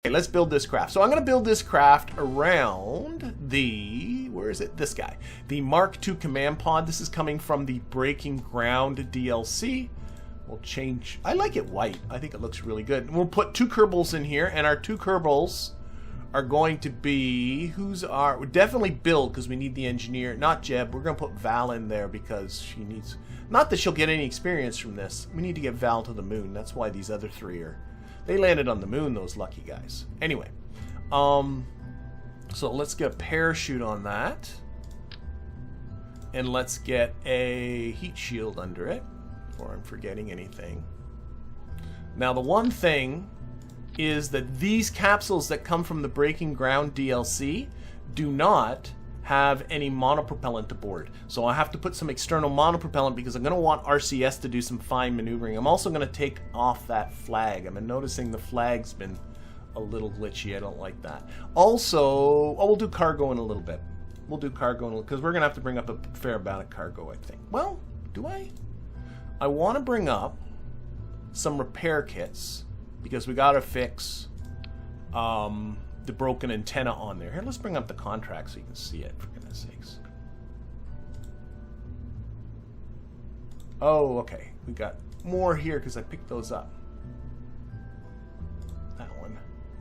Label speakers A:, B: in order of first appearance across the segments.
A: let's build this craft. So I'm going to build this craft around the, where is it? This guy. The Mark II command pod. This is coming from the Breaking Ground DLC. We'll change, I like it white. I think it looks really good. We'll put 2 Kerbals in here, and our 2 Kerbals are going to be, definitely Bill, because we need the engineer. Not Jeb. We're going to put Val in there because she needs, not that she'll get any experience from this. We need to get Val to the moon. That's why these other 3 are, they landed on the moon, those lucky guys. Anyway, so let's get a parachute on that. And let's get a heat shield under it, before I'm forgetting anything. Now the one thing is that these capsules that come from the Breaking Ground DLC do not have any monopropellant aboard. So I have to put some external monopropellant because I'm going to want RCS to do some fine maneuvering. I'm also going to take off that flag. I've been noticing the flag's been a little glitchy. I don't like that. Also, we'll do cargo in a little bit. We'll do cargo because we're going to have to bring up a fair amount of cargo, I think. Well, do I? I want to bring up some repair kits because we got to fix the broken antenna on there. Here, let's bring up the contract so you can see it, for goodness sakes. Oh, okay. We got more here because I picked those up.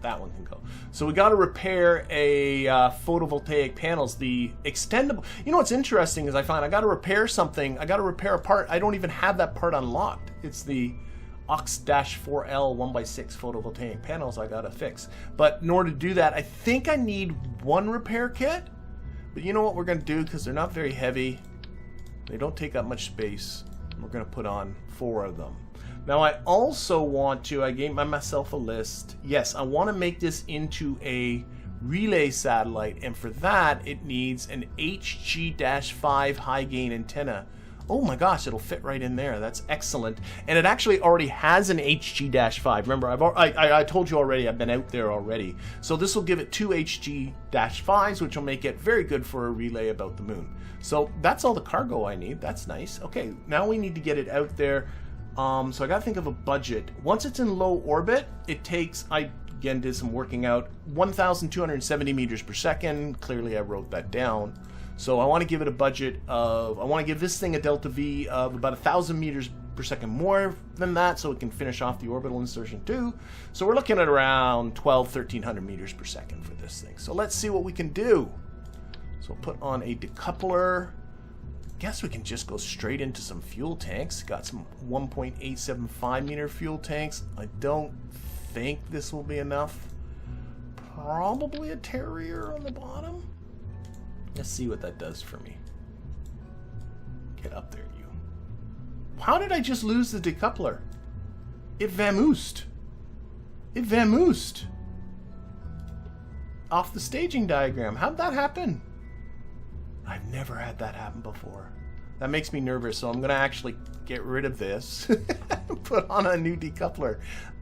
A: That one can go. So we got to repair a photovoltaic panels, the extendable. You know what's interesting is I find I got to repair something. I got to repair a part. I don't even have that part unlocked. It's the Aux-4L 1x6 photovoltaic panels I got to fix. But in order to do that, I think I need 1 repair kit. But you know what we're going to do, because they're not very heavy. They don't take up much space. We're going to put on 4 of them. Now I also want to, I gave myself a list. Yes, I want to make this into a relay satellite, and for that it needs an HG-5 high gain antenna. Oh my gosh, it'll fit right in there. That's excellent. And it actually already has an HG-5. Remember, I told you already, I've been out there already. So this will give it 2 HG-5s, which will make it very good for a relay about the moon. So that's all the cargo I need. That's nice. Okay, now we need to get it out there. So I gotta think of a budget. Once it's in low orbit, it takes, I again did some working out, 1,270 meters per second. Clearly I wrote that down. So I want to give it a budget of, I want to give this thing a delta V of about 1,000 meters per second more than that, so it can finish off the orbital insertion too. So we're looking at around 1,300 meters per second for this thing. So let's see what we can do. So we'll put on a decoupler. Guess we can just go straight into some fuel tanks. Got some 1.875 meter fuel tanks. I don't think this will be enough. Probably a Terrier on the bottom. Let's see what that does for me. Get up there, you. How did I just lose the decoupler? It vamoosed. It vamoosed. Off the staging diagram. How'd that happen? I've never had that happen before. That makes me nervous, so I'm going to actually get rid of this. Put on a new decoupler.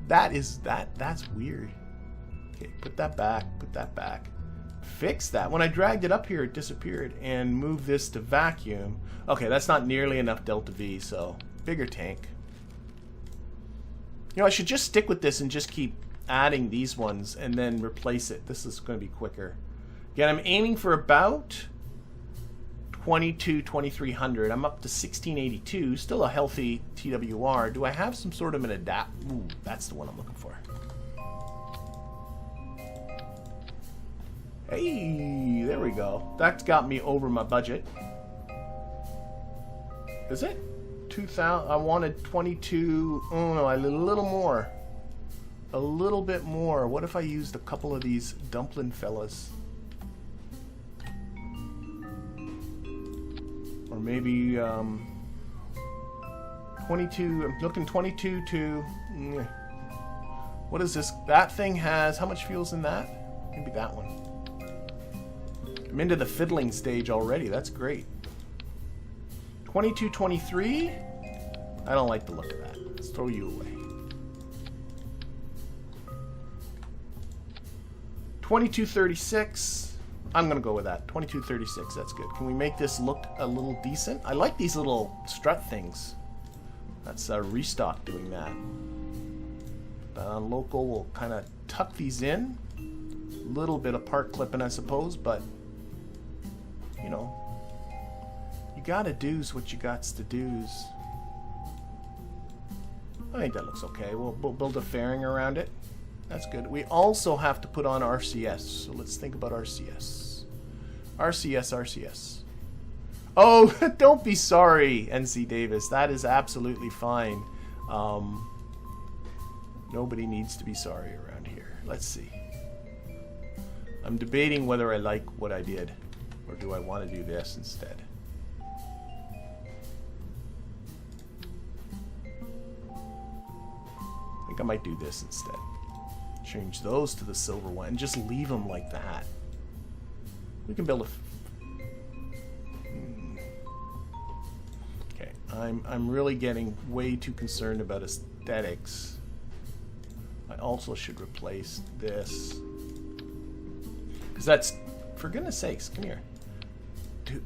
A: That's weird. Okay, put that back, put that back. Fix that. When I dragged it up here, it disappeared. And move this to vacuum. Okay, that's not nearly enough delta V, so bigger tank. You know, I should just stick with this and just keep adding these ones and then replace it. This is going to be quicker. Again, I'm aiming for about 2300. I'm up to 1682. Still a healthy TWR. Do I have some sort of an adapt? Ooh, that's the one I'm looking for. Hey, there we go. That's got me over my budget. Is it? 2,000. I wanted 22. Oh no, a little more. A little bit more. What if I used a couple of these dumpling fellas? Or maybe 22. I'm looking 22 to. What is this? That thing has. How much fuel's in that? Maybe that one. I'm into the fiddling stage already. That's great. 2223. I don't like the look of that. Let's throw you away. 2236. I'm gonna go with that. 2236. That's good. Can we make this look a little decent? I like these little strut things. That's ReStock doing that. On local, we'll kind of tuck these in. A little bit of part clipping, I suppose, but you know, you gotta do's what you gots to do's. I think that looks okay. We'll build a fairing around it. That's good. We also have to put on RCS, so let's think about RCS. RCS. Oh, don't be sorry, NC Davis. That is absolutely fine. Nobody needs to be sorry around here. Let's see. I'm debating whether I like what I did, or do I want to do this instead. I think I might do this instead. Change those to the silver one and just leave them like that. We can build a... Okay, I'm really getting way too concerned about aesthetics. I also should replace this. Because that's, for goodness sakes, come here.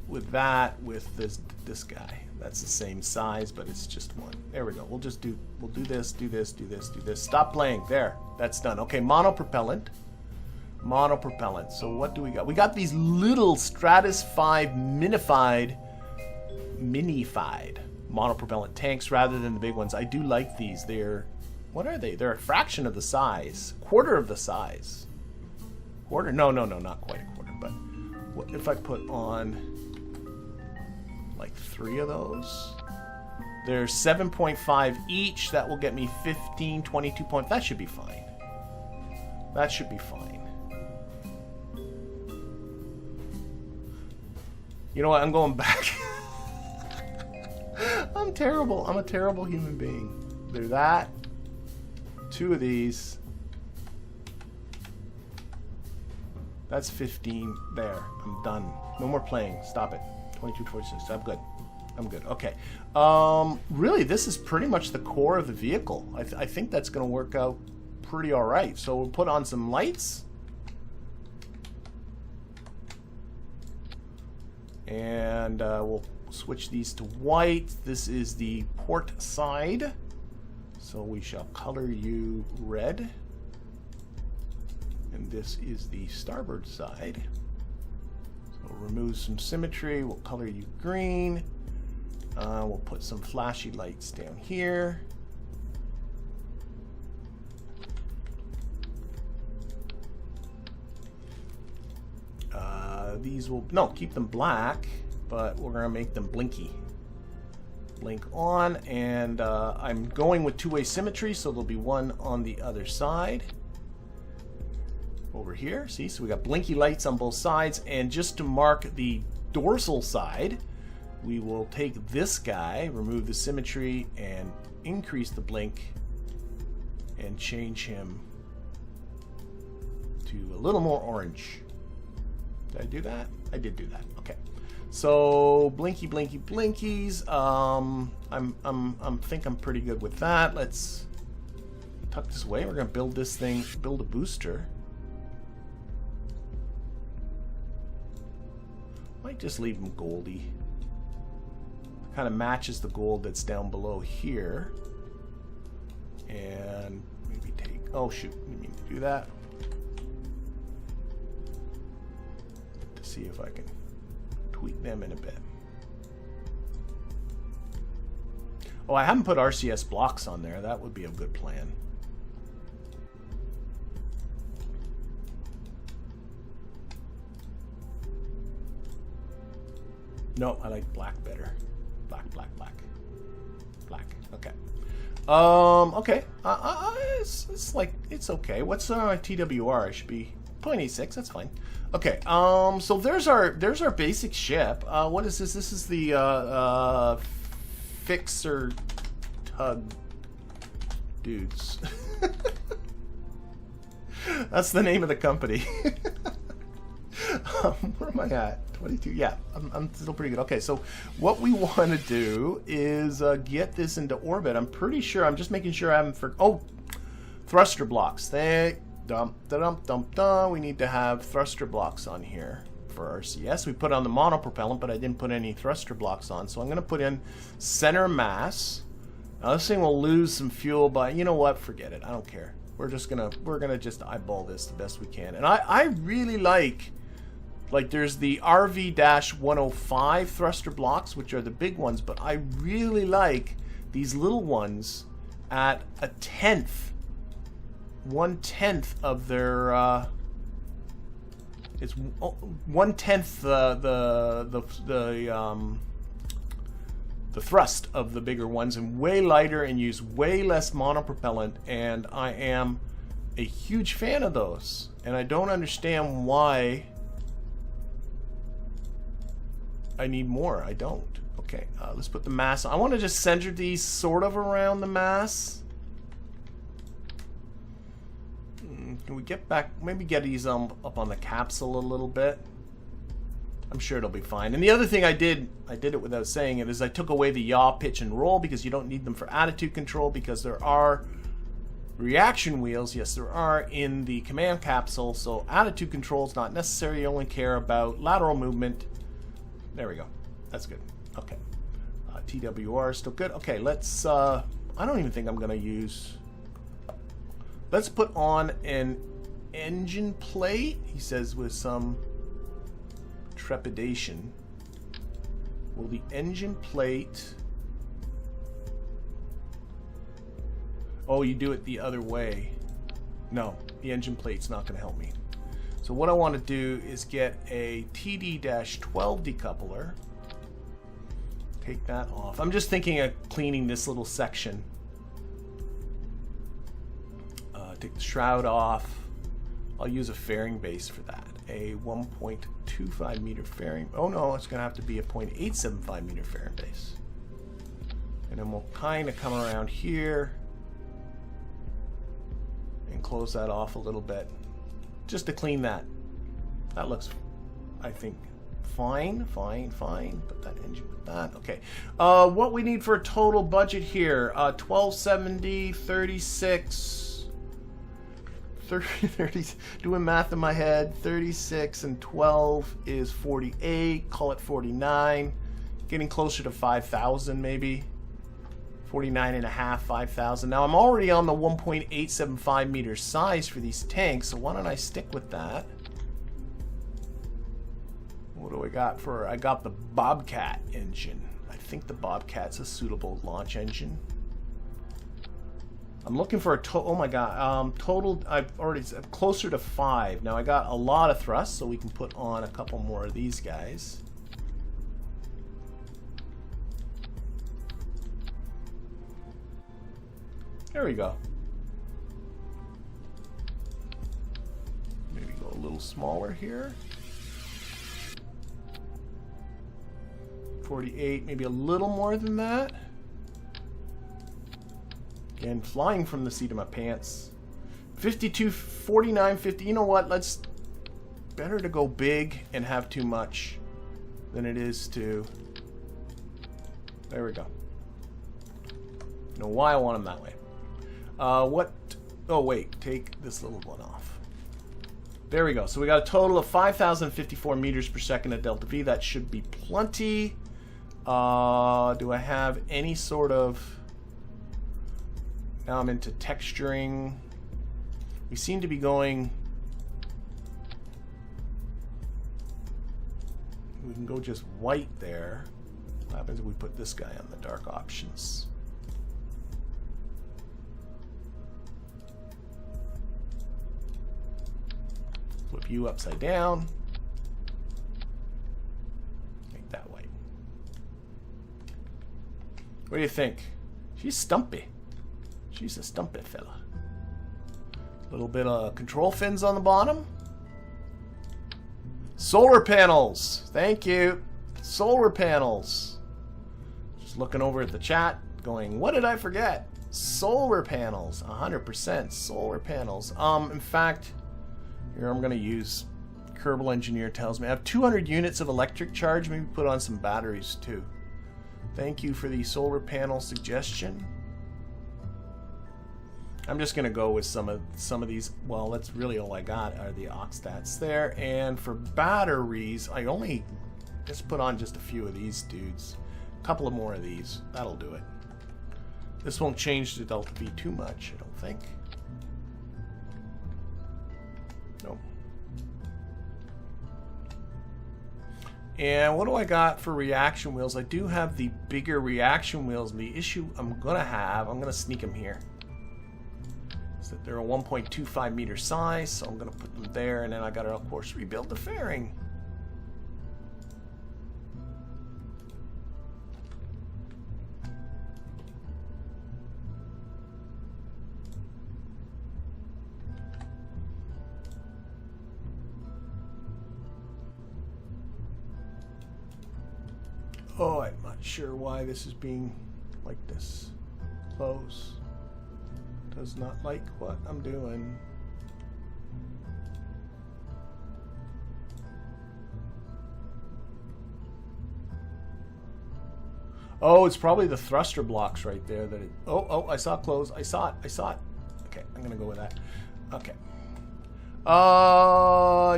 A: With that, with this guy. That's the same size, but it's just one. There we go. We'll do this, do this, do this, do this. Stop playing. There. That's done. Okay, monopropellant. Monopropellant. So what do we got? We got these little Stratus 5 minified monopropellant tanks rather than the big ones. I do like these. They're, what are they? They're a fraction of the size. Quarter of the size. Quarter? No, not quite a quarter, but what if I put on like 3 of those? They're 7.5 each. That will get me 15, 22 points. That should be fine. That should be fine. You know what? I'm going back. I'm terrible. I'm a terrible human being. Do that. 2 of these. That's 15. There. I'm done. No more playing. Stop it. 22, 26. I'm good. I'm good. Okay. Really, this is pretty much the core of the vehicle. I think that's going to work out pretty all right. So we'll put on some lights. And we'll switch these to white. This is the port side. So we shall color you red. And this is the starboard side. So we'll remove some symmetry. We'll color you green. We'll put some flashy lights down here. These will, no, keep them black, but we're gonna make them blinky. Blink on, and I'm going with two-way symmetry, so there'll be one on the other side. Over here, see, so we got blinky lights on both sides, and just to mark the dorsal side, we will take this guy, remove the symmetry, and increase the blink, and change him to a little more orange. Did I do that? I did do that. Okay. So blinky, blinky, blinkies. I think I'm pretty good with that. Let's tuck this away. We're gonna build this thing. Build a booster. Might just leave them goldy. Kind of matches the gold that's down below here. And maybe take. Oh shoot! Didn't mean to do that. See if I can tweak them in a bit. Oh, I haven't put RCS blocks on there. That would be a good plan. No, I like black better. Black, black, black. Black. Okay. Okay. It's like, it's okay. What's my TWR? I should be 0.86. That's fine. Okay, so there's our basic ship. What is this? This is the fixer tug dudes. That's the name of the company. Where am I at? 22. Yeah, I'm still pretty good. Okay, so what we want to do is get this into orbit. I'm pretty sure. I'm just making sure I haven't thruster blocks. We need to have thruster blocks on here for RCS. We put on the monopropellant, but I didn't put any thruster blocks on. So I'm going to put in center mass, Now this thing will lose some fuel, but you know what? Forget it. I don't care. We're gonna just eyeball this the best we can. And I really like there's the RV-105 thruster blocks, which are the big ones, but I really like these little ones at a 1/10 of their it's 1/10 the thrust of the bigger ones, and way lighter and use way less monopropellant, and I am a huge fan of those, and I don't understand why I need more. I don't. Okay, let's put the mass on. I want to just center these sort of around the mass. Can we get back, maybe get these up on the capsule a little bit? I'm sure it'll be fine. And the other thing I did it without saying it, is I took away the yaw, pitch, and roll, because you don't need them for attitude control, because there are reaction wheels, yes there are, in the command capsule, so attitude control is not necessary. You only care about lateral movement. There we go. That's good. Okay. TWR is still good. Okay, let's, I don't even think I'm going to use, let's put on an engine plate, he says with some trepidation. Will the engine plate... Oh, you do it the other way. No, the engine plate's not going to help me. So what I want to do is get a TD-12 decoupler. Take that off. I'm just thinking of cleaning this little section. Take the shroud off. I'll use a fairing base for that. A 1.25 meter fairing. Oh no, it's going to have to be a 0.875 meter fairing base. And then we'll kind of come around here and close that off a little bit, just to clean that. That looks, I think, fine. Put that engine with that. Okay. What we need for a total budget here: 1270, 36. 30, doing math in my head, 36 and 12 is 48, call it 49, getting closer to 5,000 maybe, 49 and a half, 5,000. Now I'm already on the 1.875 meter size for these tanks, so why don't I stick with that? What do I got for, I got the Bobcat engine. I think the Bobcat's a suitable launch engine. I'm looking for a oh my god, total, I'm closer to 5. Now I got a lot of thrust, so we can put on a couple more of these guys. There we go. Maybe go a little smaller here. 48, maybe a little more than that. Again, flying from the seat of my pants. 52, 49, 50. You know what? Let's... Better to go big and have too much than it is to... There we go. You know why I want them that way. What... Oh, wait. Take this little one off. There we go. So we got a total of 5,054 meters per second at delta V. That should be plenty. Do I have any sort of... Now I'm into texturing. We seem to be going... We can go just white there. What happens if we put this guy on the dark options? Flip you upside down. Make that white. What do you think? She's stumpy. She's a stumpy fella. A little bit of control fins on the bottom. Solar panels. Thank you. Solar panels. Just looking over at the chat going, what did I forget? Solar panels. 100% solar panels. In fact, here I'm going to use Kerbal Engineer tells me I have 200 units of electric charge. Maybe put on some batteries too. Thank you for the solar panel suggestion. I'm just gonna go with some of these. Well, that's really all I got are the oxstats there. And for batteries, I only just put on just a few of these dudes. A couple of more of these. That'll do it. This won't change the delta V too much, I don't think. Nope. And what do I got for reaction wheels? I do have the bigger reaction wheels. And the issue I'm gonna sneak them here. Is that they're a 1.25 meter size, so I'm gonna put them there, and then I gotta, of course, rebuild the fairing. Oh, I'm not sure why this is being like this. Close. Does not like what I'm doing. Oh, it's probably the thruster blocks right there that it... Oh, I saw it close. I saw it. Okay, I'm gonna go with that. Okay.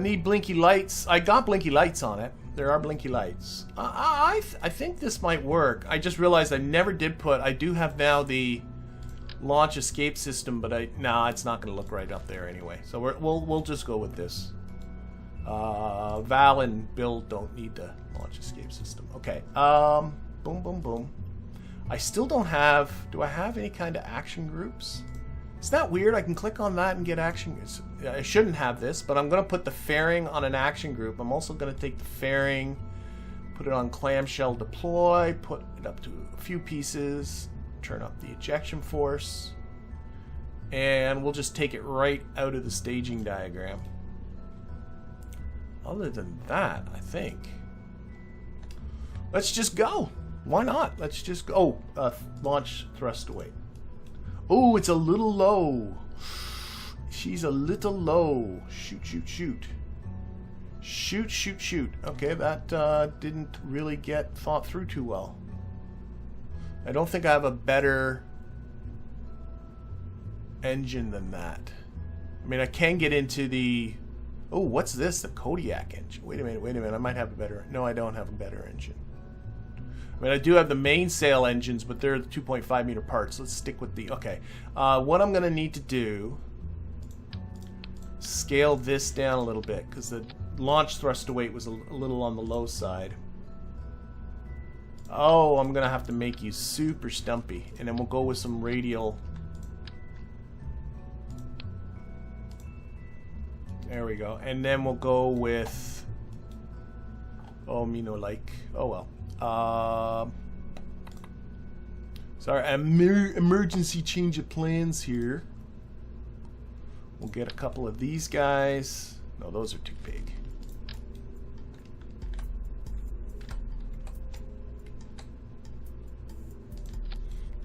A: Need blinky lights. I got blinky lights on it. There are blinky lights. I think this might work. I just realized I never did put... I do have now the launch escape system, but nah, it's not going to look right up there anyway. So we'll just go with this. Val and Bill don't need the launch escape system. Okay. Boom, boom, boom. I still don't have... Do I have any kind of action groups? Is that weird? I can click on that and get action groups. I shouldn't have this, but I'm going to put the fairing on an action group. I'm also going to take the fairing, put it on clamshell deploy, put it up to a few pieces, turn up the ejection force, and we'll just take it right out of the staging diagram. Other than that, I think... Let's just go. Why not? Let's just go. Launch thrust away. Oh, it's a little low. She's a little low. Shoot, shoot, shoot. Shoot, shoot, shoot. Okay, that didn't really get thought through too well. I don't think I have a better engine than that. I mean, I can get into the... Oh, what's this? The Kodiak engine. Wait a minute. I might have a better... No, I don't have a better engine. I mean, I do have the mainsail engines, but they're the 2.5 meter parts. Let's stick with the... Okay. What I'm going to need to do... Scale this down a little bit, because the launch thrust to weight was a little on the low side. Oh, I'm going to have to make you super stumpy. And then we'll go with some radial... There we go. And then we'll go with... Oh, me no like. Oh, well. Sorry, emergency change of plans here. We'll get a couple of these guys. No, those are too big.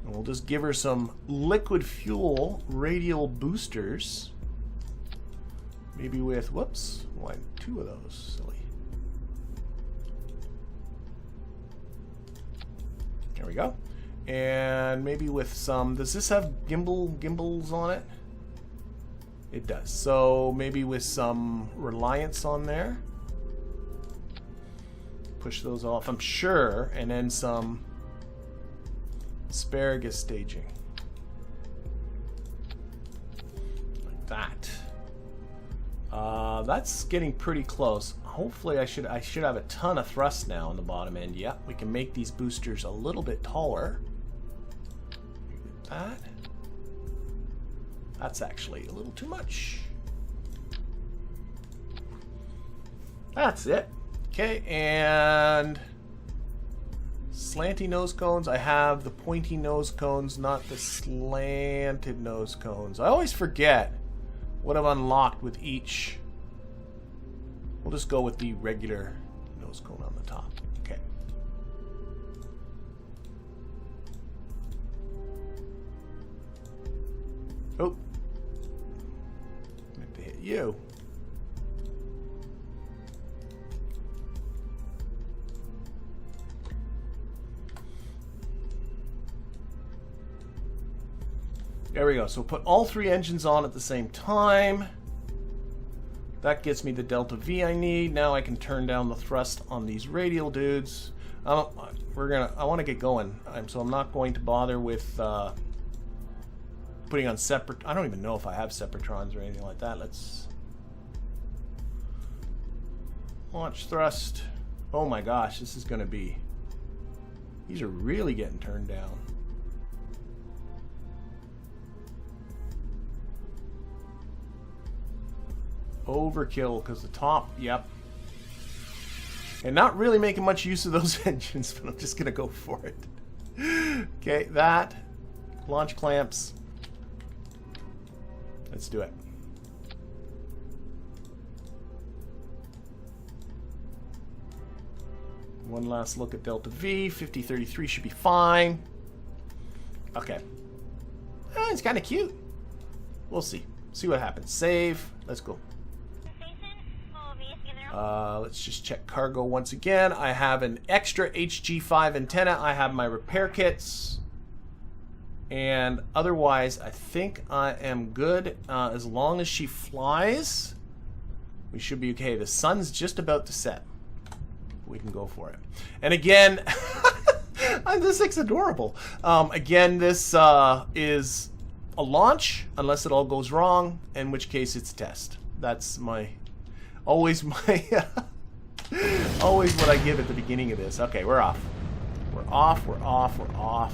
A: And we'll just give her some liquid fuel radial boosters. Maybe with, whoops, two of those. Silly. There we go. And maybe with some... Does this have gimbals on it? It does. So maybe with some reliance on there. Push those off, I'm sure. And then some asparagus staging. Like that. That's getting pretty close. Hopefully I should have a ton of thrust now on the bottom end. Yep, we can make these boosters a little bit taller. That. That's actually a little too much. That's it. Okay, and slanty nose cones. I have the pointy nose cones, not the slanted nose cones. I always forget what I've unlocked with each. We'll just go with the regular nose cone on the top. Okay. Oh. I have to hit you. There we go. So put all three engines on at the same time. That gets me the delta V I need. Now I can turn down the thrust on these radial dudes. I want to get going, so I'm not going to bother with putting on separate... I don't even know if I have separatrons or anything like that. Let's... Launch thrust. Oh my gosh, this is going to be... These are really getting turned down. Overkill, because the top... Yep. And not really making much use of those engines, but I'm just going to go for it. Okay, that. Launch clamps. Let's do it. One last look at Delta V. 5033 should be fine. Okay. It's kind of cute. We'll see. See what happens. Save. Let's go. Let's just check cargo once again. I have an extra HG5 antenna. I have my repair kits. And otherwise, I think I am good. As long as she flies, we should be okay. The sun's just about to set. We can go for it. And again, this thing's adorable. Again, this is a launch, unless it all goes wrong, in which case it's a test. That's my... Always my... always what I give at the beginning of this. Okay, we're off. We're off, we're off, we're off.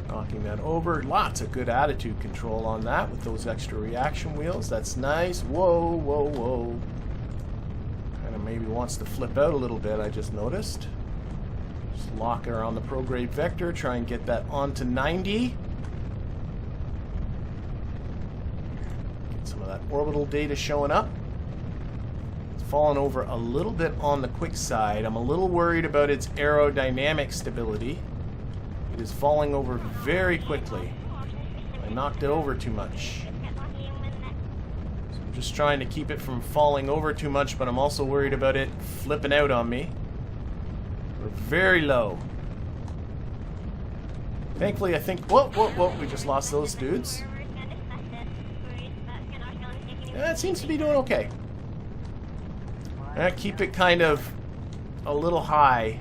A: Knocking that over. Lots of good attitude control on that with those extra reaction wheels. That's nice. Whoa, whoa, whoa. Kind of maybe wants to flip out a little bit, I just noticed. Just lock it around the prograde vector. Try and get that onto 90. Get some of that orbital data showing up. It's fallen over a little bit on the quick side. I'm a little worried about its aerodynamic stability. It is falling over very quickly. I knocked it over too much. So I'm just trying to keep it from falling over too much, but I'm also worried about it flipping out on me. We're very low. Thankfully, I think... Whoa, whoa, whoa. We just lost those dudes. Yeah, it seems to be doing okay. Keep it kind of a little high.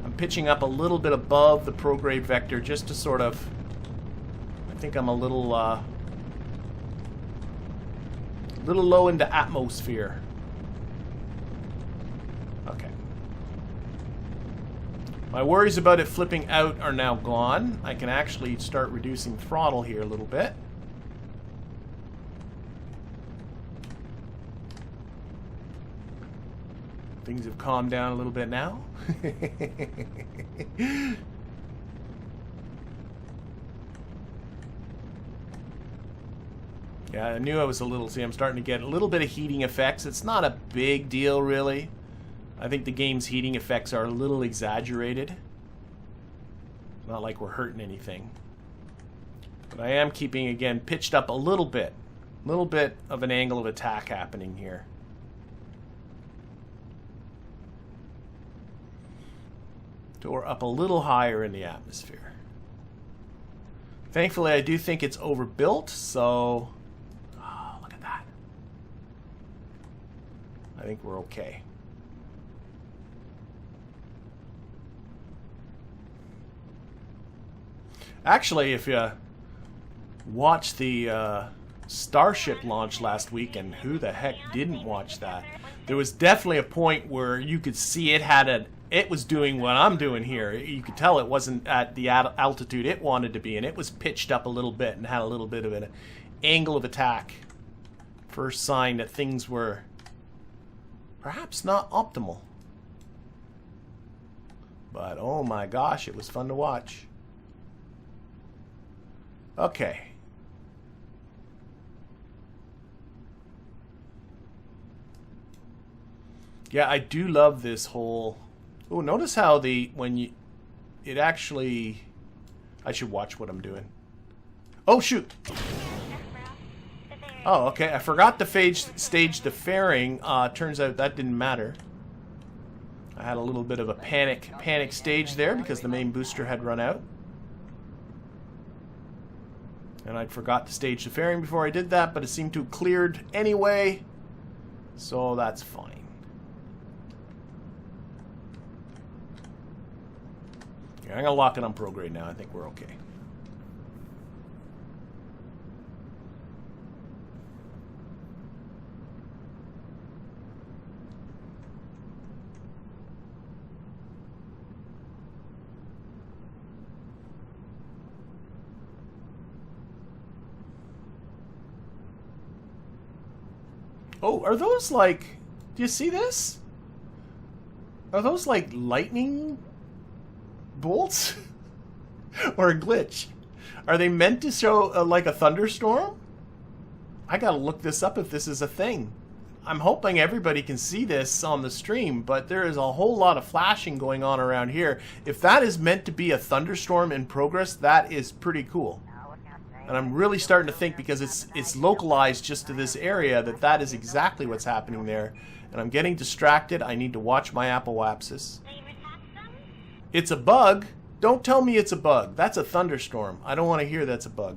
A: I'm pitching up a little bit above the prograde vector just to sort of... I think I'm a little low into atmosphere. Okay. My worries about it flipping out are now gone. I can actually start reducing throttle here a little bit. Things have calmed down a little bit now. Yeah, I knew I was a little... See, I'm starting to get a little bit of heating effects. It's not a big deal, really. I think the game's heating effects are a little exaggerated. Not like we're hurting anything. But I am keeping, again, pitched up a little bit. A little bit of an angle of attack happening here. Or up a little higher in the atmosphere. Thankfully, I do think it's overbuilt, so... Oh, look at that. I think we're okay. Actually, if you watch the Starship launch last week, and who the heck didn't watch that, there was definitely a point where you could see it had a... It was doing what I'm doing here. You could tell it wasn't at the altitude it wanted to be, and it was pitched up a little bit and had a little bit of an angle of attack. First sign that things were perhaps not optimal. But oh my gosh, it was fun to watch. Okay. Yeah, I do love this whole... Oh, notice how it actually... I should watch what I'm doing. Oh, shoot! Oh, okay. I forgot to stage the fairing. Turns out that didn't matter. I had a little bit of a panic stage there because the main booster had run out. And I forgot to stage the fairing before I did that, but it seemed to have cleared anyway. So that's fine. Yeah, I'm going to lock it on prograde now. I think we're okay. Oh, are those like... Do you see this? Are those like lightning bolts? Or a glitch? Are they meant to show like a thunderstorm? I gotta look this up if this is a thing. I'm hoping everybody can see this on the stream, but there is a whole lot of flashing going on around here. If that is meant to be a thunderstorm in progress, that is pretty cool. And I'm really starting to think, because it's localized just to this area, that is exactly what's happening there. And I'm getting distracted. I need to watch my apoapsis. It's a bug. Don't tell me it's a bug. That's a thunderstorm. I don't want to hear that's a bug.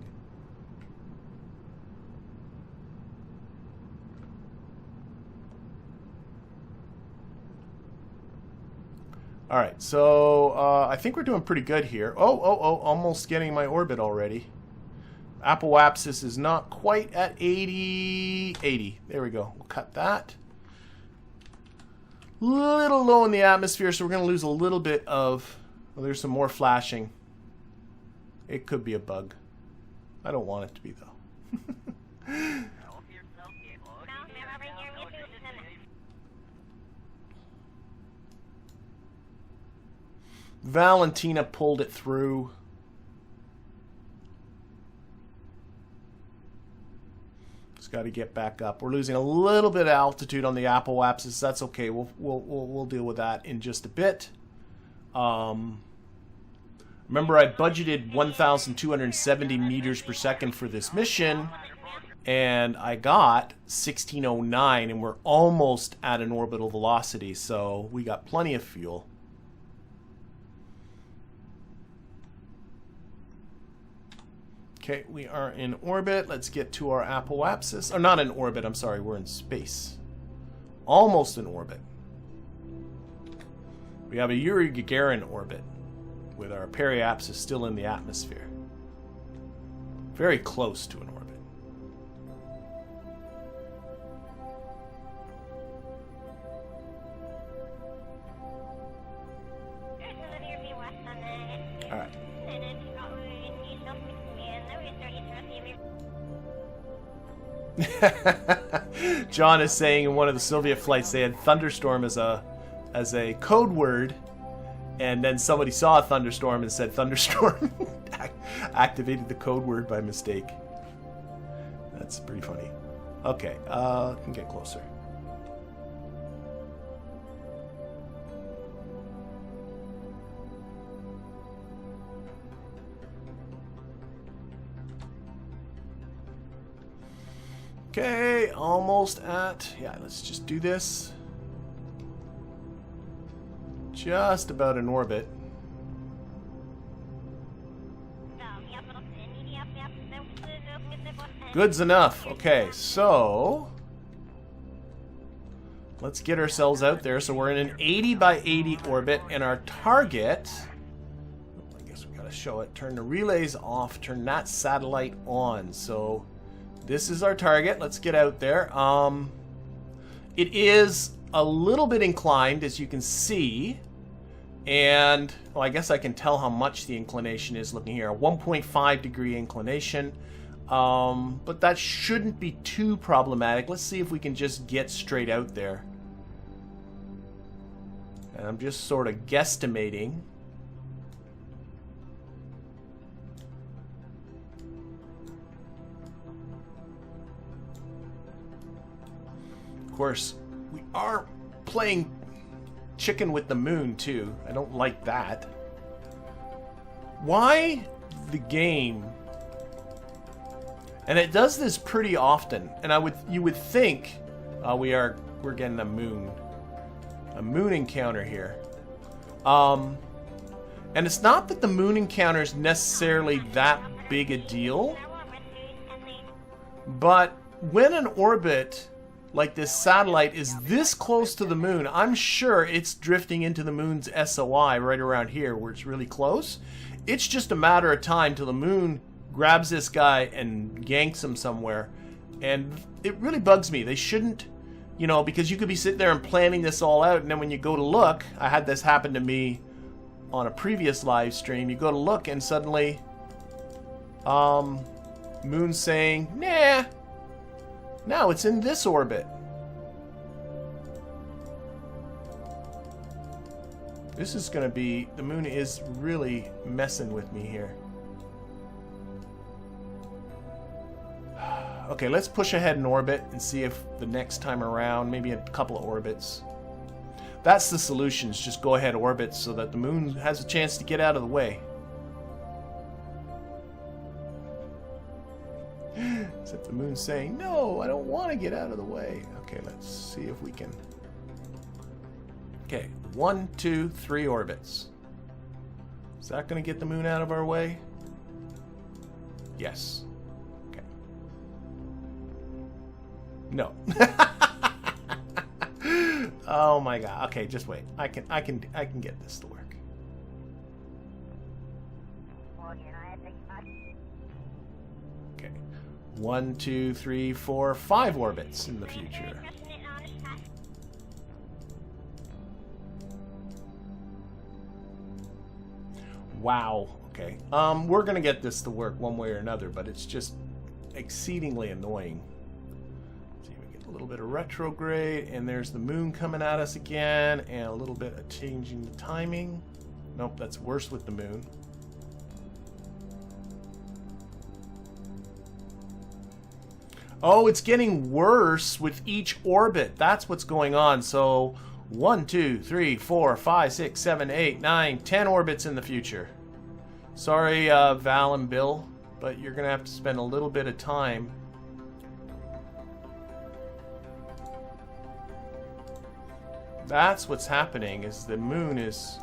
A: Alright, so I think we're doing pretty good here. Oh, almost getting my orbit already. Apoapsis is not quite at 80. 80. There we go. We'll cut that. Little low in the atmosphere, so we're going to lose a little bit of... Well, there's some more flashing. It could be a bug. I don't want it to be, though. Valentina pulled it through. Got to get back up. We're losing a little bit of altitude on the apoapsis. That's okay. We'll deal with that in just a bit. Remember, I budgeted 1,270 meters per second for this mission, and I got 1609, and we're almost at an orbital velocity, so we got plenty of fuel. Okay, we are in orbit. Let's get to our apoapsis. Or not in orbit, I'm sorry, we're in space. Almost in orbit. We have a Yuri Gagarin orbit with our periapsis still in the atmosphere. Very close to an orbit. Alright. John is saying in one of the Soviet flights they had thunderstorm as a code word, and then somebody saw a thunderstorm and said thunderstorm. Activated the code word by mistake. That's pretty funny. Okay, can get closer. Okay, almost at... Yeah, let's just do this. Just about in orbit. Good's enough. Okay, so... let's get ourselves out there. So we're in an 80 by 80 orbit, and our target... I guess we gotta show it. Turn the relays off. Turn that satellite on. So... this is our target. Let's get out there. It is a little bit inclined, as you can see. And, well, I guess I can tell how much the inclination is looking here. A 1.5 degree inclination. But that shouldn't be too problematic. Let's see if we can just get straight out there. And I'm just sort of guesstimating. Of course, we are playing chicken with the moon, too. I don't like that. Why the game... and it does this pretty often, and you would think we're getting a moon encounter here. And it's not that the moon encounter is necessarily that big a deal, but when an orbit like this satellite is this close to the moon, I'm sure it's drifting into the moon's SOI right around here where it's really close. It's just a matter of time till the moon grabs this guy and yanks him somewhere. And it really bugs me. They shouldn't, you know, because you could be sitting there and planning this all out, and then when you go to look, I had this happen to me on a previous live stream. You go to look and suddenly moon's saying, nah, now it's in this orbit. This is going to be, the moon is really messing with me here. Okay, let's push ahead in orbit and see if the next time around, maybe a couple of orbits. That's the solution, is just go ahead orbit so that the moon has a chance to get out of the way. Except the moon's saying, no, I don't want to get out of the way. Okay, let's see if we can. Okay, 1, 2, 3 orbits. Is that going to get the moon out of our way? Yes. Okay. No. Oh my god. Okay, just wait. I can get this to work. Okay. 1, 2, 3, 4, 5 orbits in the future. Wow. Okay. We're gonna get this to work one way or another, but it's just exceedingly annoying. See, we get a little bit of retrograde, and there's the moon coming at us again, and a little bit of changing the timing. Nope, that's worse with the moon. Oh, it's getting worse with each orbit. That's what's going on. So 1, 2, 3, 4, 5, 6, 7, 8, 9, 10 orbits in the future. Sorry, Val and Bill, but you're going to have to spend a little bit of time. That's what's happening, is the moon is...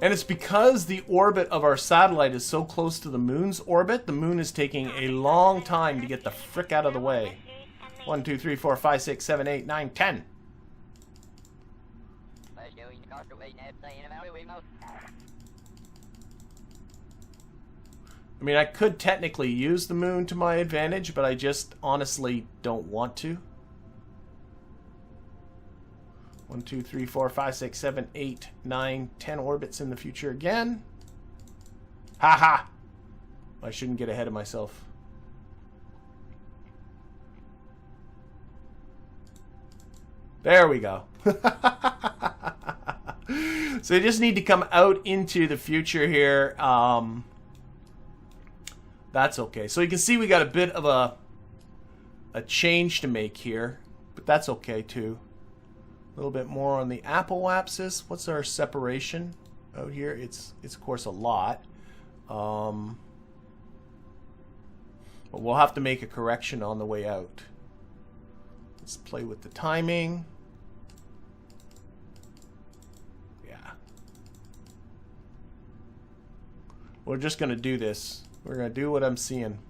A: And it's because the orbit of our satellite is so close to the moon's orbit, the moon is taking a long time to get the frick out of the way. 1, 2, 3, 4, 5, 6, 7, 8, 9, 10. I mean, I could technically use the moon to my advantage, but I just honestly don't want to. 1, 2, 3, 4, 5, 6, 7, 8, 9, 10 orbits in the future again. Ha ha! I shouldn't get ahead of myself. There we go. So you just need to come out into the future here. That's okay. So you can see we got a bit of a change to make here, but that's okay too. A little bit more on the apoapsis. What's our separation out here? It's of course a lot. But we'll have to make a correction on the way out. Let's play with the timing. Yeah. We're just going to do this. We're going to do what I'm seeing.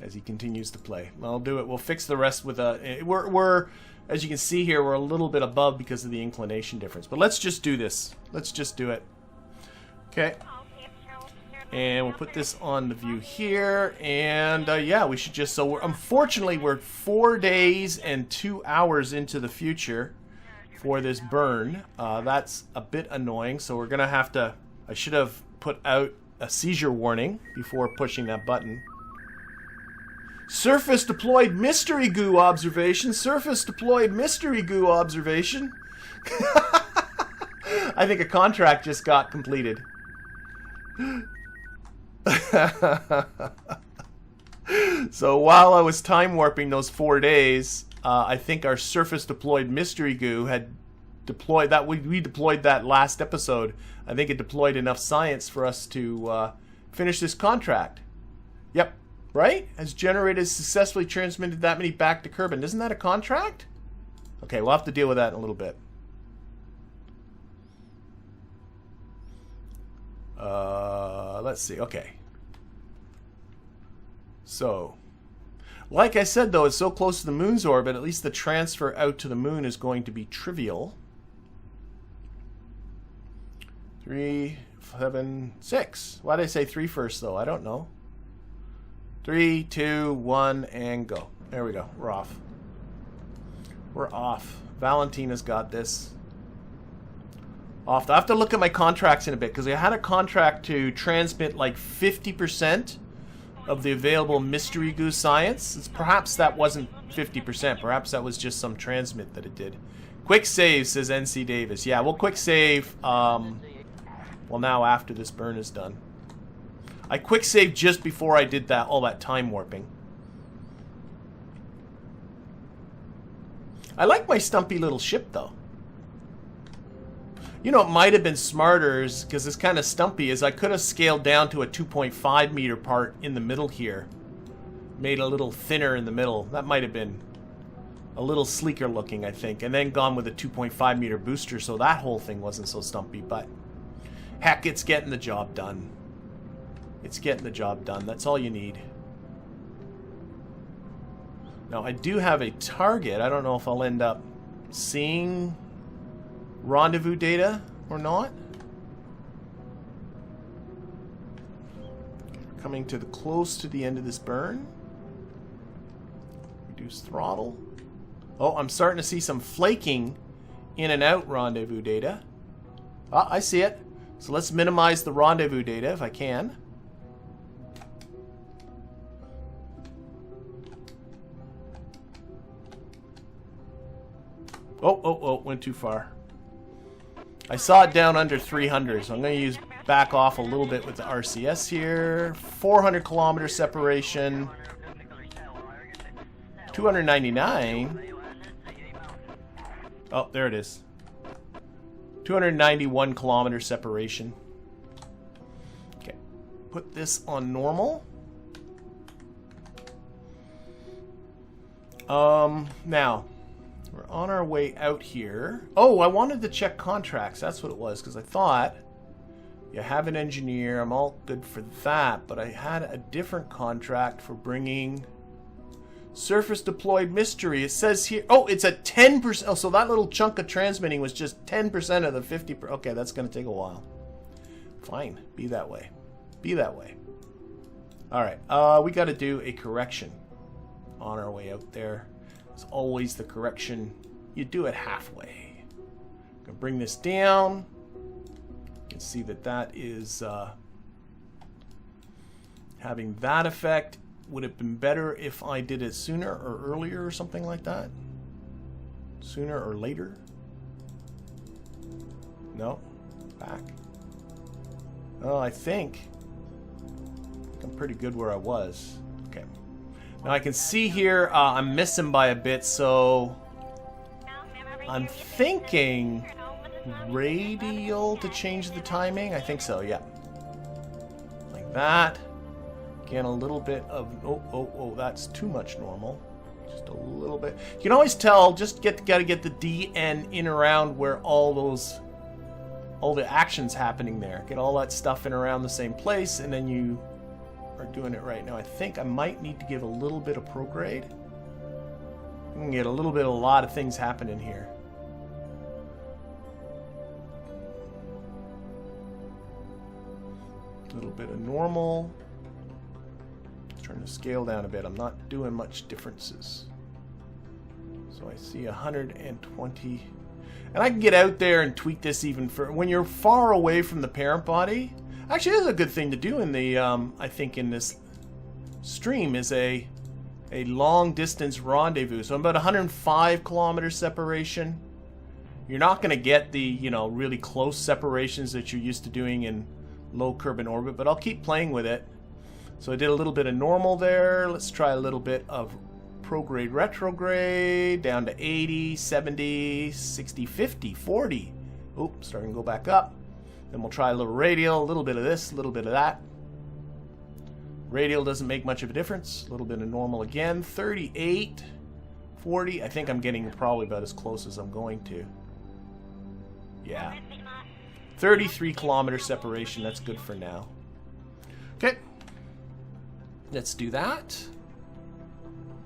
A: As he continues to play. I'll do it. We'll fix the rest with a... We're as you can see here, we're a little bit above because of the inclination difference. But let's just do this. Let's just do it. Okay. And we'll put this on the view here. And yeah, we should just... So unfortunately, we're 4 days and 2 hours into the future for this burn. That's a bit annoying. So we're going to have to... I should have put out a seizure warning before pushing that button. Surface deployed mystery goo observation. Surface deployed mystery goo observation. I think a contract just got completed. So while I was time warping those 4 days, I think our surface deployed mystery goo had deploy that. We deployed that last episode. I think it deployed enough science for us to finish this contract. Yep. Right? Has generated successfully transmitted that many back to Kerbal. Isn't that a contract? Okay, we'll have to deal with that in a little bit. Let's see. Okay. So, like I said, though, it's so close to the moon's orbit, at least the transfer out to the moon is going to be trivial. 3, 7, 6. Why did I say 3 first, though? I don't know. 3, 2, 1, and go. There we go. We're off. We're off. Valentina's got this. Off. I have to look at my contracts in a bit, because I had a contract to transmit like 50% of the available Mystery Goo science. Perhaps that wasn't 50%. Perhaps that was just some transmit that it did. Quick save, says NC Davis. Yeah, we'll quick save, well, now after this burn is done. I quick saved just before I did that, all that time warping. I like my stumpy little ship, though. You know, it might have been smarter, because it's kind of stumpy, is I could have scaled down to a 2.5 meter part in the middle here. Made a little thinner in the middle. That might have been a little sleeker looking, I think. And then gone with a 2.5 meter booster, so that whole thing wasn't so stumpy. But, heck, it's getting the job done. It's getting the job done. That's all you need. Now, I do have a target. I don't know if I'll end up seeing rendezvous data or not. We're coming to the close to the end of this burn. Reduce throttle. Oh, I'm starting to see some flaking in and out rendezvous data. Ah, I see it. So let's minimize the rendezvous data if I can. Oh, went too far. I saw it down under 300, so I'm going to use back off a little bit with the RCS here. 400 kilometer separation. 299. Oh, there it is. 291 kilometer separation. Okay, put this on normal. Now, we're on our way out here. Oh, I wanted to check contracts. That's what it was, because I thought you have an engineer. I'm all good for that, but I had a different contract for bringing surface deployed mystery. It says here, oh, it's at 10%. Oh, so that little chunk of transmitting was just 10% of the 50%. Okay, that's going to take a while. Fine, be that way. Be that way. All right, we got to do a correction on our way out there. It's always the correction. You do it halfway. I'm going to bring this down. You can see that that is having that effect. Would it have been better if I did it sooner or earlier or something like that? Sooner or later? No? Back? Oh, I think I'm pretty good where I was. Okay. Now I can see here I'm missing by a bit, so I'm thinking radial to change the timing. I think so, yeah. Like that. Again, a little bit of... Oh, that's too much normal. Just a little bit. You can always tell, just gotta get the DN in around where all the action's happening there. Get all that stuff in around the same place, and then you are doing it right. Now, I think I might need to give a little bit of prograde. We can get a lot of things happening here. A little bit of normal. Trying to scale down a bit. I'm not doing much differences. So I see 120. And I can get out there and tweak this even further. When you're far away from the parent body, actually, this is a good thing to do in the, I think in this stream, is a long distance rendezvous. So I'm about 105 kilometer separation. You're not going to get the, you know, really close separations that you're used to doing in low Kerbal orbit, but I'll keep playing with it. So I did a little bit of normal there. Let's try a little bit of retrograde, down to 80, 70, 60, 50, 40. Oops, starting to go back up. Then we'll try a little radial, a little bit of this, a little bit of that. Radial doesn't make much of a difference. A little bit of normal again. 38, 40. I think I'm getting probably about as close as I'm going to. Yeah. 33 kilometer separation. That's good for now. Okay. Let's do that.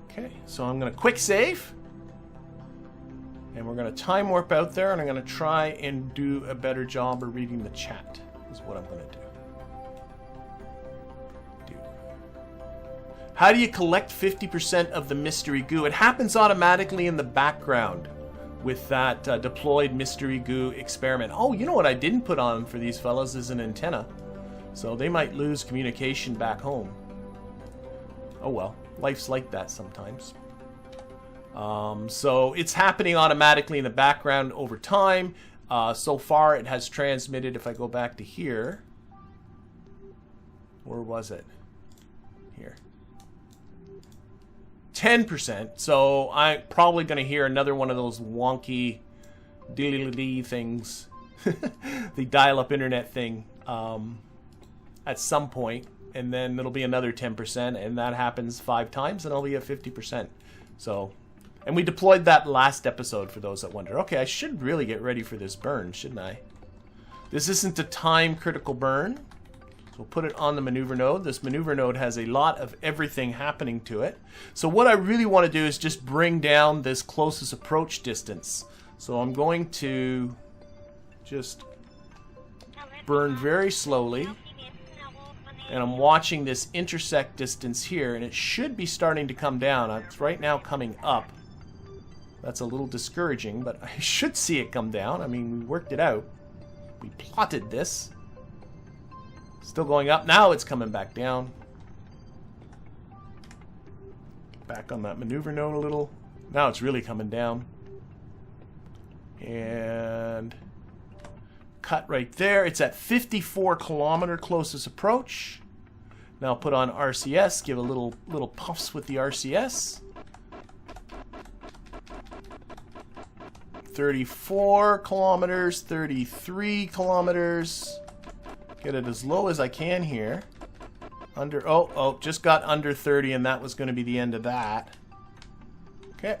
A: Okay, so I'm going to quick save. And we're going to time warp out there, and I'm going to try and do a better job of reading the chat, is what I'm going to do. How do you collect 50% of the mystery goo? It happens automatically in the background with that deployed mystery goo experiment. Oh, you know what I didn't put on for these fellas is an antenna. So they might lose communication back home. Oh well, life's like that sometimes. So it's happening automatically in the background over time. So far it has transmitted, if I go back to here. Where was it? Here. 10%. So I'm probably going to hear another one of those wonky dilly things. The dial-up internet thing at some point. And then it'll be another 10%. And that happens 5 times and I'll be at 50%. So, and we deployed that last episode for those that wonder. Okay, I should really get ready for this burn, shouldn't I? This isn't a time critical burn. We'll put it on the maneuver node. This maneuver node has a lot of everything happening to it. So what I really want to do is just bring down this closest approach distance. So I'm going to just burn very slowly. And I'm watching this intersect distance here, and it should be starting to come down. It's right now coming up. That's a little discouraging, but I should see it come down. I mean, we worked it out. We plotted this. Still going up. Now it's coming back down. Back on that maneuver node a little. Now it's really coming down. And cut right there. It's at 54 kilometer closest approach. Now put on RCS. Give a little puffs with the RCS. 34 kilometers. 33 kilometers. Get it as low as I can here. Just got under 30, and that was going to be the end of that. Okay.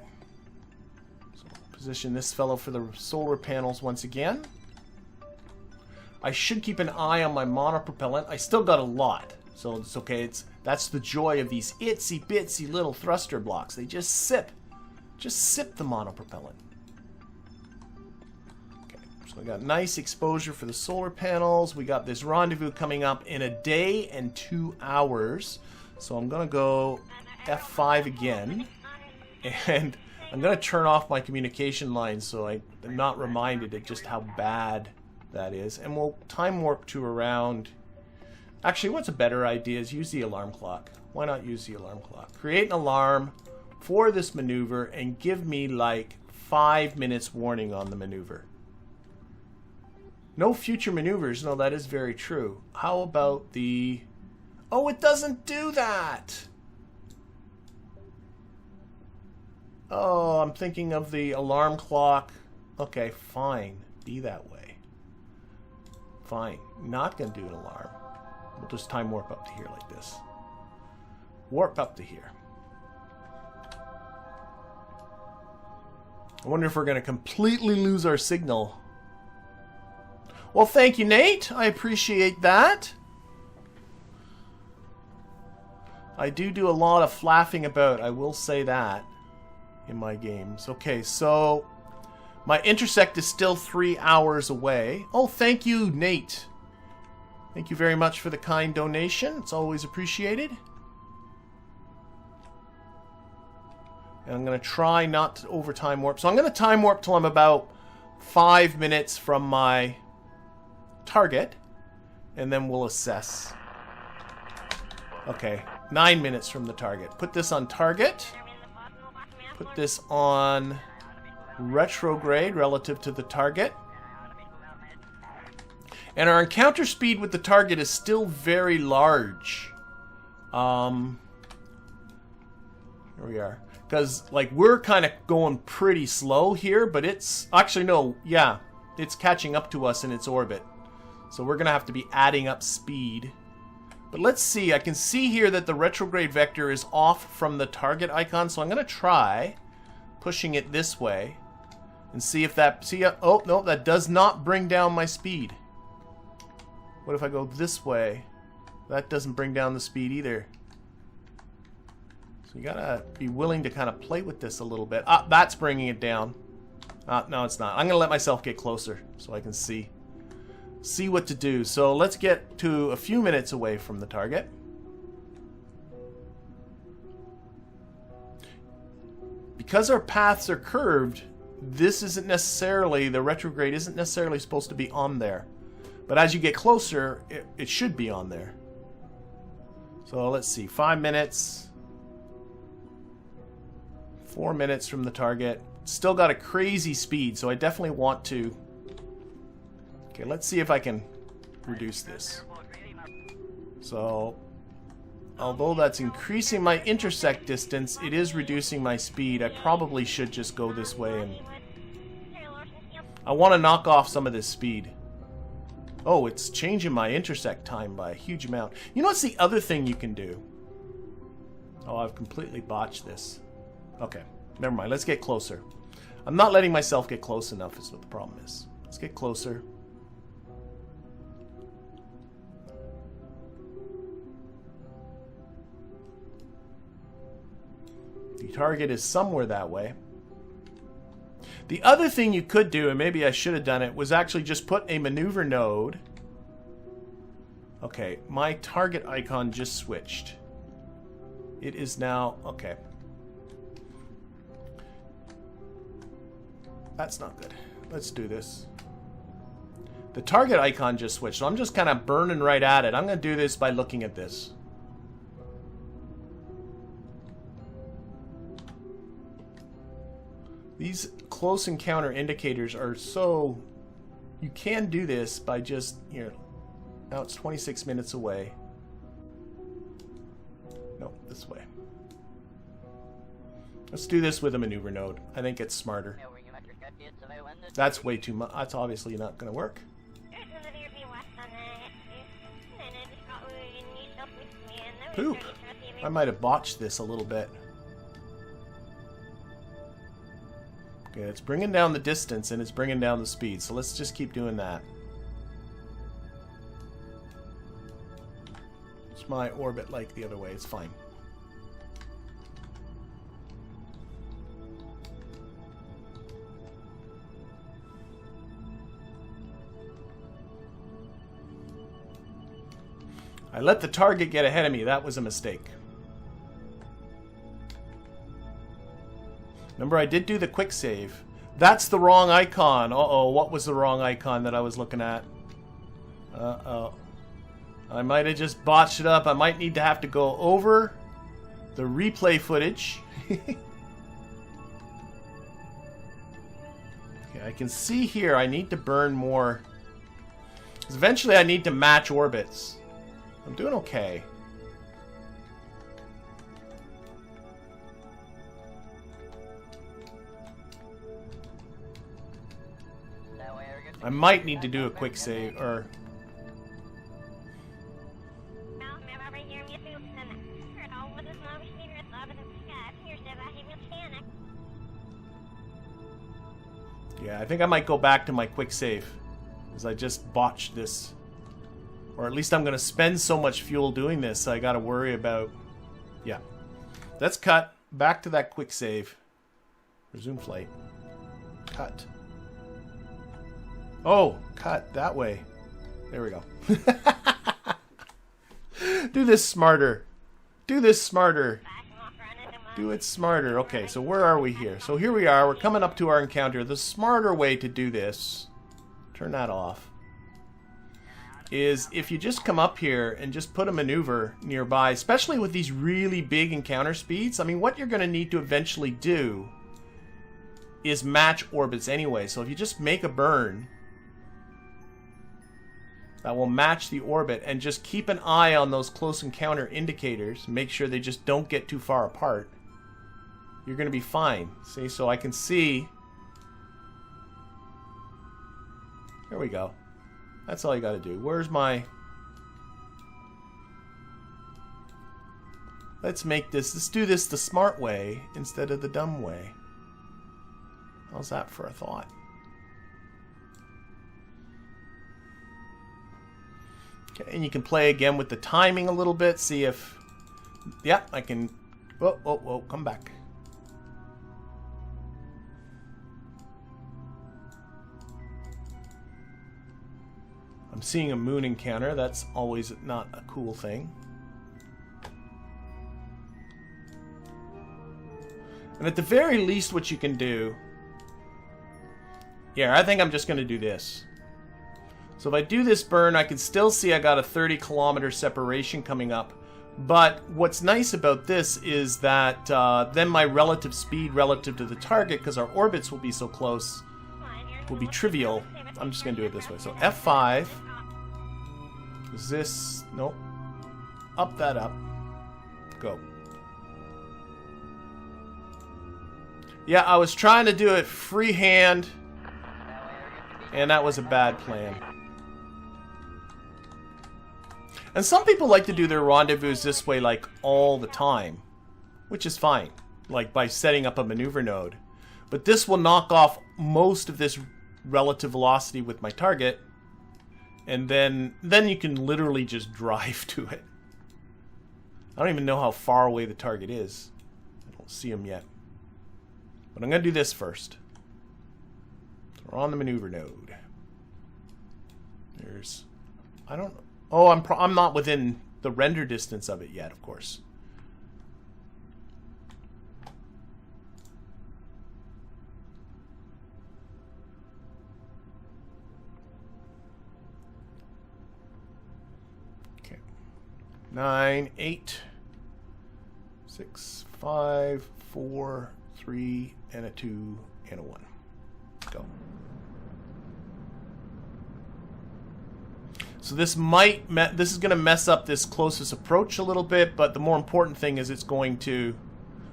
A: So position this fellow for the solar panels once again. I should keep an eye on my monopropellant. I still got a lot, so it's okay. That's the joy of these itsy bitsy little thruster blocks. They just sip the monopropellant. We got nice exposure for the solar panels. We got this rendezvous coming up in a day and 2 hours. So I'm going to go F5 again. And I'm going to turn off my communication lines so I'm not reminded of just how bad that is. And we'll time warp to around... Actually, what's a better idea is use the alarm clock. Why not use the alarm clock? Create an alarm for this maneuver and give me like 5 minutes warning on the maneuver. No future maneuvers. No, that is very true. How about the... Oh, it doesn't do that! Oh, I'm thinking of the alarm clock. Okay, fine. Be that way. Fine. Not going to do an alarm. We'll just time warp up to here like this. Warp up to here. I wonder if we're going to completely lose our signal. Well, thank you, Nate. I appreciate that. I do a lot of flapping about, I will say that, in my games. Okay, so my intersect is still 3 hours away. Oh, thank you, Nate. Thank you very much for the kind donation. It's always appreciated. And I'm going to try not to over time warp. So I'm going to time warp till I'm about 5 minutes from my target, and then we'll assess. Okay, 9 minutes from the target. Put this on target. Put this on retrograde relative to the target. And our encounter speed with the target is still very large. Here we are. Because, like, we're kind of going pretty slow here, but it's... Actually, no, yeah. It's catching up to us in its orbit. So we're going to have to be adding up speed. But let's see. I can see here that the retrograde vector is off from the target icon. So I'm going to try pushing it this way. And see if that... See, oh, no, that does not bring down my speed. What if I go this way? That doesn't bring down the speed either. So you gotta be willing to kind of play with this a little bit. Ah, that's bringing it down. No, it's not. I'm gonna let myself get closer so I can see what to do. So let's get to a few minutes away from the target. Because our paths are curved, this isn't necessarily, the retrograde isn't necessarily supposed to be on there. But as you get closer, it should be on there. So let's see, 5 minutes. 4 minutes from the target. Still got a crazy speed, so I definitely want to... Okay, let's see if I can reduce this. So, although that's increasing my intersect distance, it is reducing my speed. I probably should just go this way and... I want to knock off some of this speed. Oh, it's changing my intersect time by a huge amount. You know what's the other thing you can do? Oh, I've completely botched this. Okay, never mind. Let's get closer. I'm not letting myself get close enough is what the problem is. Let's get closer. The target is somewhere that way. The other thing you could do, and maybe I should have done it, was actually just put a maneuver node. Okay, my target icon just switched. It is now... Okay. That's not good. Let's do this. The target icon just switched, so I'm just kind of burning right at it. I'm going to do this by looking at this. These close encounter indicators are so... You can do this by just, you know... Now it's 26 minutes away. No, this way. Let's do this with a maneuver node. I think it's smarter. That's way too much. That's obviously not going to work. Poop. I might have botched this a little bit. Okay, it's bringing down the distance and it's bringing down the speed. So let's just keep doing that. It's my orbit like the other way. It's fine. I let the target get ahead of me. That was a mistake. Remember, I did do the quick save. That's the wrong icon. Uh-oh, what was the wrong icon that I was looking at? Uh-oh. I might have just botched it up. I might need to have to go over the replay footage. Okay, I can see here I need to burn more. 'Cause eventually I need to match orbits. I'm doing okay. I might need to do a quick save, or... Yeah, I think I might go back to my quick save, because I just botched this. Or at least I'm going to spend so much fuel doing this, I got to worry about... Yeah. Let's cut. Back to that quick save. Resume flight. Cut. Oh, cut. That way. There we go. Do this smarter. Do this smarter. Do it smarter. Okay, so where are we here? So here we are. We're coming up to our encounter. The smarter way to do this... Turn that off. Is if you just come up here and just put a maneuver nearby, especially with these really big encounter speeds. I mean, what you're going to need to eventually do is match orbits anyway. So if you just make a burn that will match the orbit and just keep an eye on those close encounter indicators, make sure they just don't get too far apart. you're going to be fine. See, so I can see. There we go. That's all you got to do. Where's my... Let's make this... Let's do this the smart way instead of the dumb way. How's that for a thought? Okay, and you can play again with the timing a little bit. See if... Yeah, I can... Whoa, whoa, whoa. Come back. I'm seeing a moon encounter. That's always not a cool thing. And at the very least, what you can do... Yeah, I think I'm just going to do this. So if I do this burn, I can still see I got a 30-kilometer separation coming up. But what's nice about this is that then my relative speed relative to the target, because our orbits will be so close, will be trivial. I'm just going to do it this way. So F5. Is this... Nope. Up that up. Go. Yeah, I was trying to do it freehand, and that was a bad plan. And some people like to do their rendezvous this way, like, all the time, which is fine, like by setting up a maneuver node. But this will knock off most of this relative velocity with my target, and then you can literally just drive to it. I don't even know how far away the target is. I don't see him yet. But I'm going to do this first. So we're on the maneuver node. There's... I don't... Oh, I'm not within the render distance of it yet, of course. Okay. 9, 8, 6, 5, 4, 3, and a 2, and a 1. Go. So this is going to mess up this closest approach a little bit, but the more important thing is it's going to...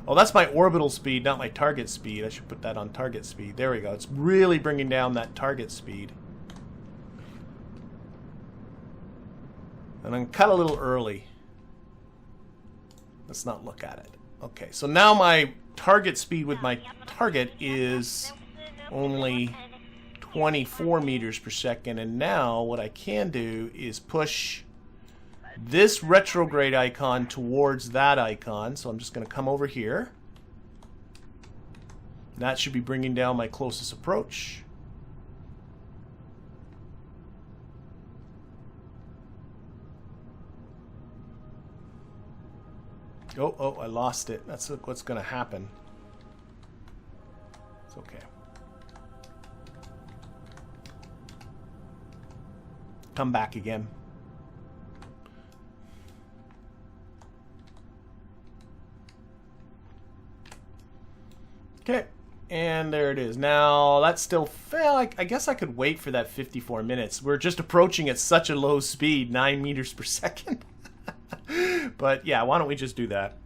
A: Oh, that's my orbital speed, not my target speed. I should put that on target speed. There we go. It's really bringing down that target speed. And I'm cut a little early. Let's not look at it. Okay, so now my target speed with my target is only 24 meters per second, and now what I can do is push this retrograde icon towards that icon. So I'm just going to come over here. That should be bringing down my closest approach. Oh, I lost it. That's what's going to happen. It's okay. Come back again. Okay, and there it is. Now, that's still... Well, I guess I could wait for that 54 minutes. We're just approaching at such a low speed, 9 meters per second. But, yeah, why don't we just do that?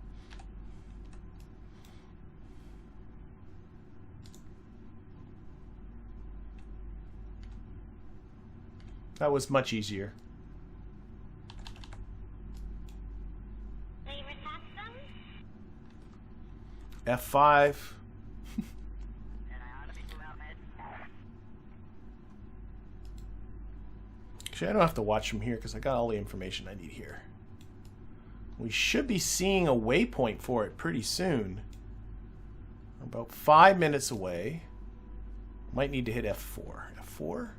A: That was much easier. F5. Actually, I don't have to watch from here because I got all the information I need here. We should be seeing a waypoint for it pretty soon. We're about 5 minutes away. Might need to hit F4. F4?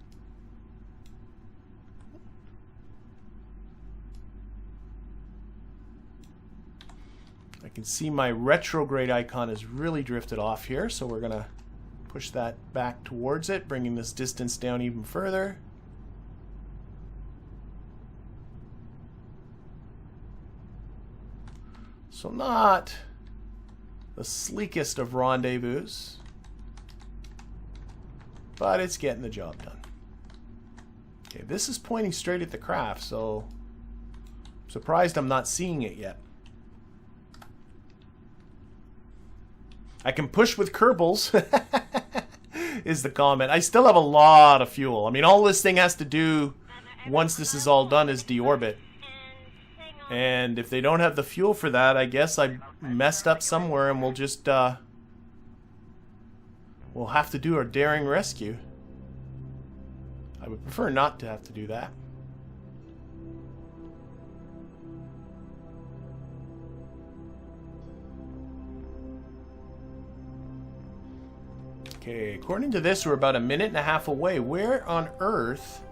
A: I can see my retrograde icon is really drifted off here, so we're going to push that back towards it, bringing this distance down even further. So not the sleekest of rendezvous, but it's getting the job done. Okay, this is pointing straight at the craft, so I'm surprised I'm not seeing it yet. I can push with Kerbals, is the comment. I still have a lot of fuel. I mean, all this thing has to do, once this is all done, is deorbit. And if they don't have the fuel for that, I guess I messed up somewhere and we'll just, we'll have to do our daring rescue. I would prefer not to have to do that. Okay, according to this, we're about a minute and a half away. Where on Earth?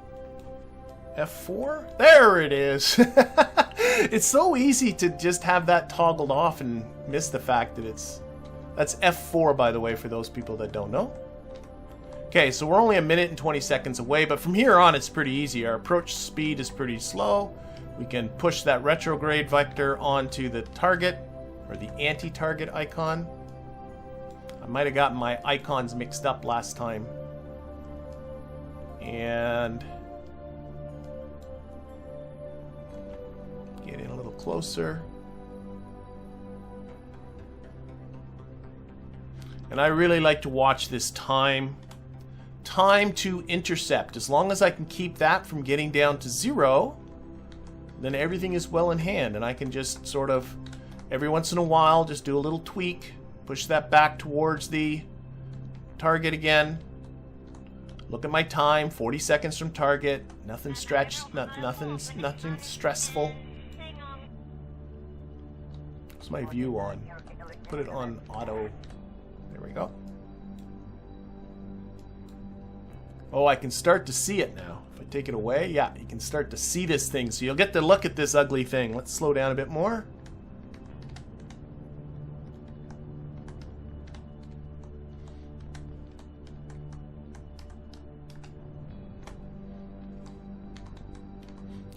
A: F4? There it is! It's so easy to just have that toggled off and miss the fact that it's... That's F4, by the way, for those people that don't know. Okay, so we're only a minute and 20 seconds away, but from here on it's pretty easy. Our approach speed is pretty slow. We can push that retrograde vector onto the target, or the anti-target icon. I might have gotten my icons mixed up last time. And get in a little closer. And I really like to watch this time to intercept. As long as I can keep that from getting down to 0, then everything is well in hand. And I can just sort of, every once in a while, just do a little tweak. Push that back towards the target again. Look at my time, 40 seconds from target. Nothing nothing stressful. What's my view on? Put it on auto. There we go. Oh, I can start to see it now. If I take it away, yeah, you can start to see this thing. So you'll get to look at this ugly thing. Let's slow down a bit more.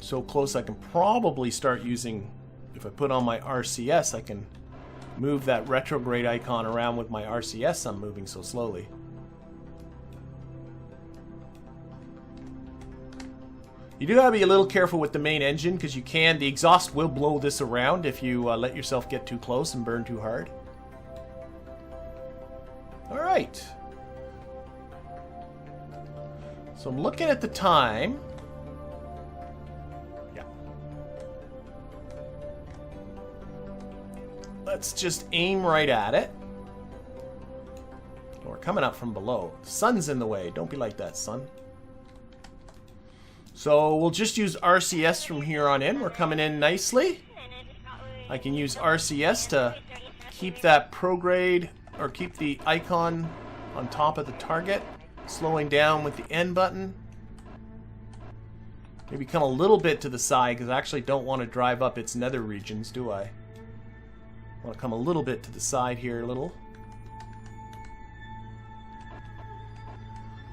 A: So close I can probably start using, if I put on my RCS, I can move that retrograde icon around with my RCS. I'm moving so slowly. You do gotta be a little careful with the main engine because the exhaust will blow this around if you let yourself get too close and burn too hard. Alright. So I'm looking at the time. Let's just aim right at it. We're coming up from below. The sun's in the way. Don't be like that, sun. So we'll just use RCS from here on in. We're coming in nicely. I can use RCS to keep that prograde, or keep the icon on top of the target. Slowing down with the N button. Maybe come a little bit to the side because I actually don't want to drive up its nether regions, do I? I want to come a little bit to the side here, a little.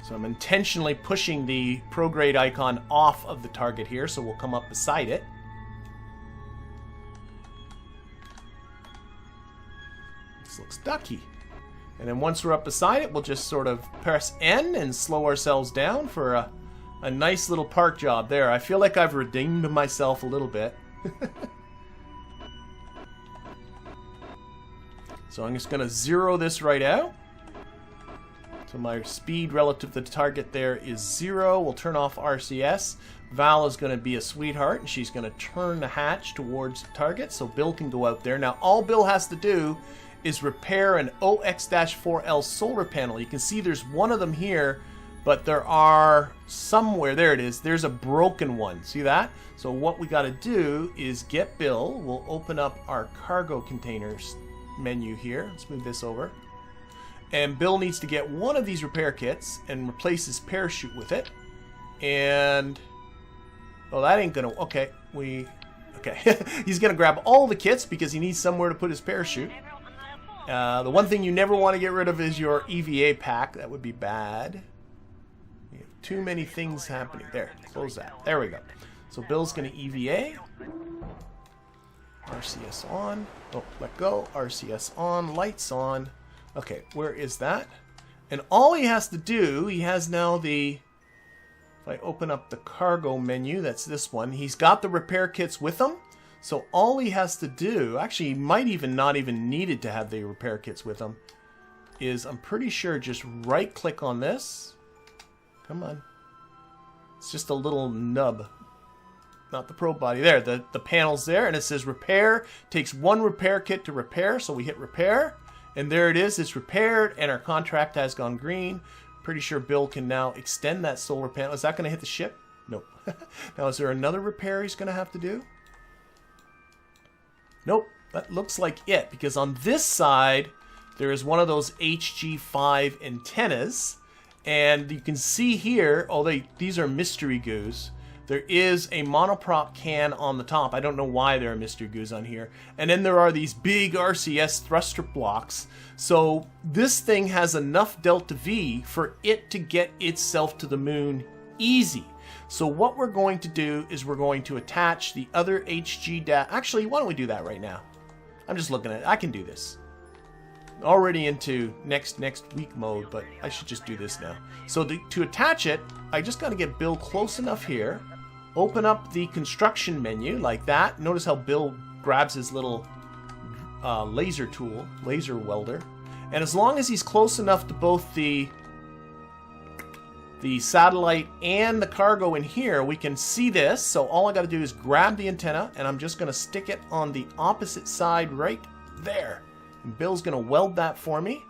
A: So I'm intentionally pushing the prograde icon off of the target here, so we'll come up beside it. This looks ducky. And then once we're up beside it, we'll just sort of press N and slow ourselves down for a nice little park job there. I feel like I've redeemed myself a little bit. So I'm just going to zero this right out. So my speed relative to the target there is 0. We'll turn off RCS. Val is going to be a sweetheart, and she's going to turn the hatch towards the target so Bill can go out there. Now, all Bill has to do is repair an OX-4L solar panel. You can see there's one of them here, but there are somewhere, there it is, there's a broken one. See that? So what we got to do is get Bill. We'll open up our cargo containers menu here. Let's move this over. And Bill needs to get one of these repair kits and replace his parachute with it. And oh, that ain't gonna, okay, okay. He's gonna grab all the kits because he needs somewhere to put his parachute. The one thing you never want to get rid of is your EVA pack. That would be bad. You have too many things happening. There, close that. There we go. So Bill's gonna EVA. RCS on. Oh, let go. RCS on. Lights on. Okay, where is that? And all he has to do, he has now the... If I open up the cargo menu, that's this one. He's got the repair kits with him. So all he has to do... Actually, he might even not even needed to have the repair kits with him. is, I'm pretty sure, just right click on this. Come on. It's just a little nub. Not the probe body. There, the panel's there, and it says repair. Takes one repair kit to repair, so we hit repair. And there it is. It's repaired, and our contract has gone green. Pretty sure Bill can now extend that solar panel. Is that going to hit the ship? Nope. Now, is there another repair he's going to have to do? Nope. That looks like it, because on this side, there is one of those HG5 antennas. And you can see here, these are mystery goos. There is a monoprop can on the top. I don't know why there are mystery goos on here. And then there are these big RCS thruster blocks. So this thing has enough delta V for it to get itself to the moon easy. So what we're going to do is we're going to attach the other HG Actually, why don't we do that right now? I'm just looking at it. I can do this. Already into next week mode, but I should just do this now. So to attach it, I just got to get Bill close enough here. Open up the construction menu like that. Notice how Bill grabs his little laser tool, laser welder. And as long as he's close enough to both the satellite and the cargo in here, we can see this. So all I got to do is grab the antenna, and I'm just going to stick it on the opposite side right there. And Bill's going to weld that for me.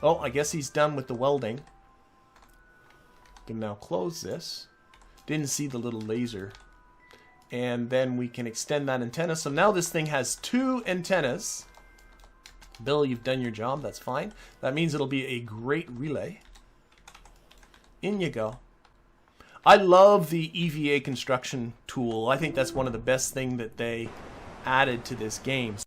A: Oh, I guess he's done with the welding. Can now close this. Didn't see the little laser. And then we can extend that antenna. So now this thing has 2 antennas. Bill, you've done your job. That's fine. That means it'll be a great relay. In you go. I love the EVA construction tool. I think that's one of the best things that they added to this game.